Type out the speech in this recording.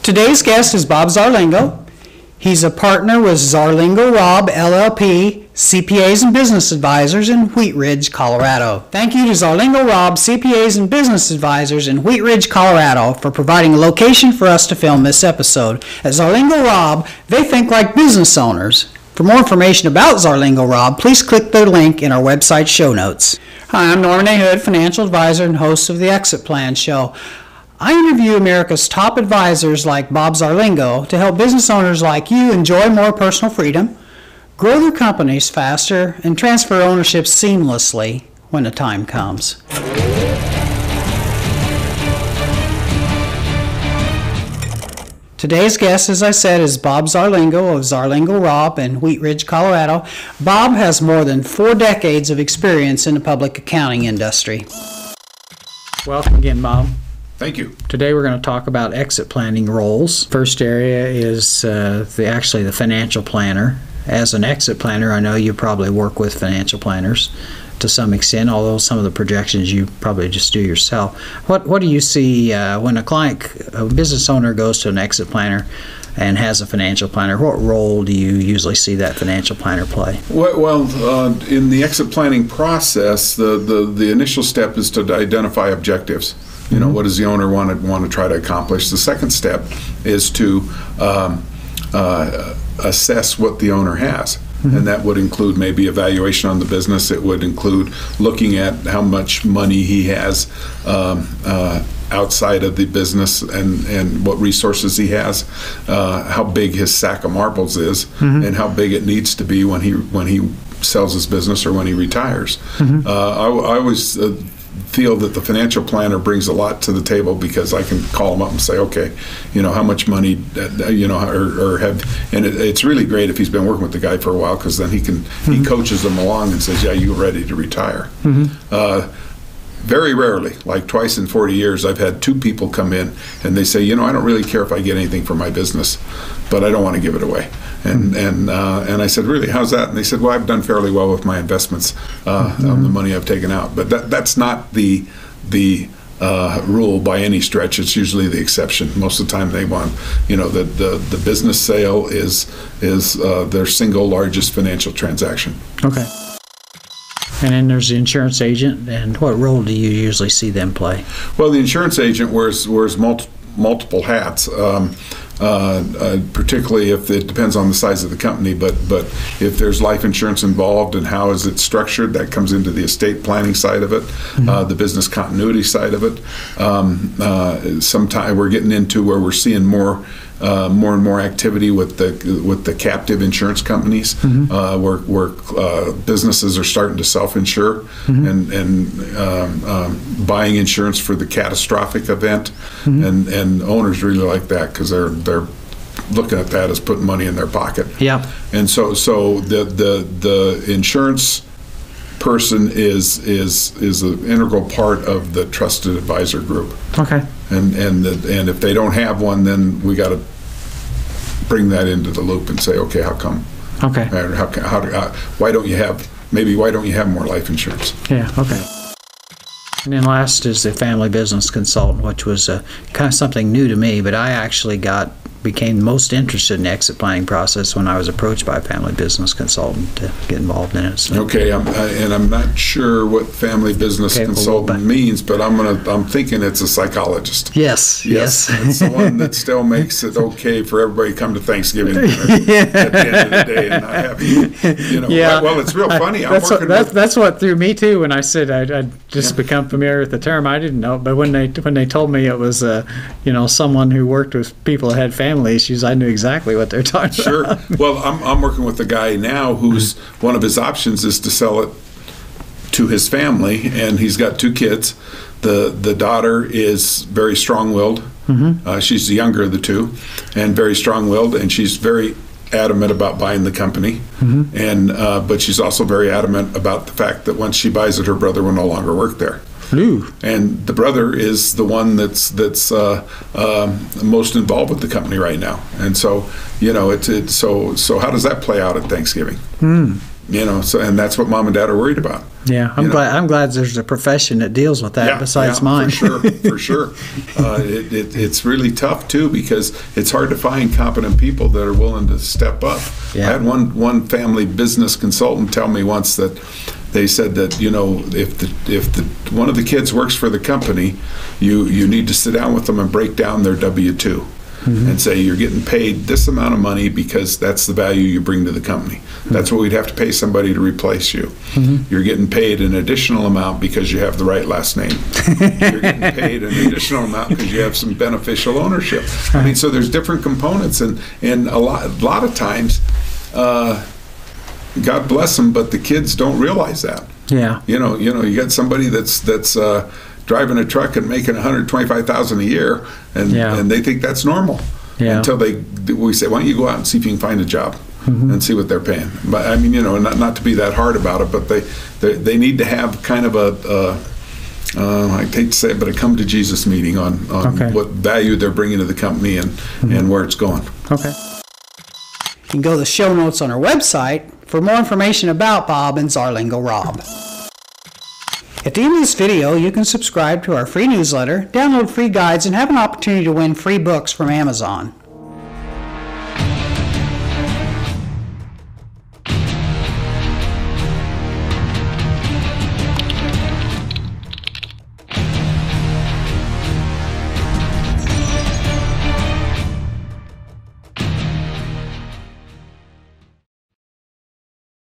Today's guest is Bob Zarlengo. He's a partner with Zarlengo Robb, LLP, CPAs and Business Advisors in Wheat Ridge, Colorado. Thank you to Zarlengo Robb, CPAs and Business Advisors in Wheat Ridge, Colorado for providing a location for us to film this episode. At Zarlengo Robb, they think like business owners. For more information about Zarlengo Robb, please click the link in our website show notes. Hi, I'm Norman A. Hood, financial advisor and host of the Exit Plan Show. I interview America's top advisors like Bob Zarlengo to help business owners like you enjoy more personal freedom, grow their companies faster, and transfer ownership seamlessly when the time comes. Today's guest, as I said, is Bob Zarlengo of Zarlengo Robb in Wheat Ridge, Colorado. Bob has more than 4 decades of experience in the public accounting industry. Welcome again, Bob. Thank you. Today we're going to talk about exit planning roles. First area is actually the financial planner. As an exit planner, I know you probably work with financial planners to some extent, although some of the projections you probably just do yourself. What do you see when a business owner goes to an exit planner and has a financial planner? What role do you usually see that financial planner play? Well, in the exit planning process, the initial step is to identify objectives. You know, what does the owner want to try to accomplish? The second step is to assess what the owner has. And that would include maybe evaluation on the business. It would include looking at how much money he has outside of the business and what resources he has, how big his sack of marbles is, and how big it needs to be when he sells his business or when he retires. I always feel that the financial planner brings a lot to the table because I can call him up and say, okay, you know, how much money, you know, or have, and it's really great if he's been working with the guy for a while because then he coaches them along and says, yeah, you're ready to retire. Very rarely, like twice in 40 years, I've had 2 people come in and they say, you know, I don't really care if I get anything for my business, but I don't want to give it away. And I said, really, how's that? And they said, well, I've done fairly well with my investments on the money I've taken out. But that's not the rule by any stretch. It's usually the exception. Most of the time they want, you know, the business sale is their single largest financial transaction. Okay. And then there's the insurance agent, and what role do you usually see them play? Well, the insurance agent wears multiple hats, particularly if it depends on the size of the company, but if there's life insurance involved and how is it structured, that comes into the estate planning side of it, the business continuity side of it. Sometimes we're getting into where we're seeing more and more activity with the captive insurance companies, where businesses are starting to self-insure and buying insurance for the catastrophic event, and owners really like that because they're looking at that as putting money in their pocket. Yeah. And so the insurance person is an integral part of the trusted advisor group. Okay. And if they don't have one, then we got to bring that into the loop and say, okay, how come? Okay. Why don't you have more life insurance? Yeah. Okay. And then last is the family business consultant, which was kind of something new to me, but I actually became most interested in the exit planning process when I was approached by a family business consultant to get involved in it. So. Okay, I'm not sure what family business consultant means, but I'm thinking it's a psychologist. Yes. It's the one that still makes it okay for everybody to come to Thanksgiving dinner at the end of the day and not have you know. Yeah. Well, it's real funny. That's what threw me too when I said I'd just become familiar with the term. I didn't know, but when they told me it was you know, someone who worked with people that had family issues, I knew exactly what they're talking about. Sure. Well, I'm working with a guy now who's one of his options is to sell it to his family, and he's got 2 kids. The daughter is very strong-willed. She's the younger of the 2, and very strong-willed, and she's very adamant about buying the company, and but she's also very adamant about the fact that once she buys it, her brother will no longer work there. Ooh. And the brother is the one that's most involved with the company right now, and so you know so how does that play out at Thanksgiving? You know, so and that's what mom and dad are worried about. Yeah, I'm glad there's a profession that deals with that besides mine. For sure. It's really tough too, because it's hard to find competent people that are willing to step up. Yeah. I had one family business consultant tell me once that they said that, you know, if one of the kids works for the company, you need to sit down with them and break down their W-2. And say you're getting paid this amount of money because that's the value you bring to the company. That's what we'd have to pay somebody to replace you. You're getting paid an additional amount because you have the right last name. You're getting paid an additional amount because you have some beneficial ownership. I mean, so there's different components, and a lot of times, God bless them, but the kids don't realize that. Yeah. You know, you got somebody that's driving a truck and making $125,000 a year, and they think that's normal. Until we say, why don't you go out and see if you can find a job and see what they're paying. But I mean, you know, not to be that hard about it, but they need to have kind of I hate to say it, but a come to Jesus meeting on what value they're bringing to the company and where it's going. Okay. You can go to the show notes on our website for more information about Bob and Zarlengo Rob. At the end of this video, you can subscribe to our free newsletter, download free guides, and have an opportunity to win free books from Amazon.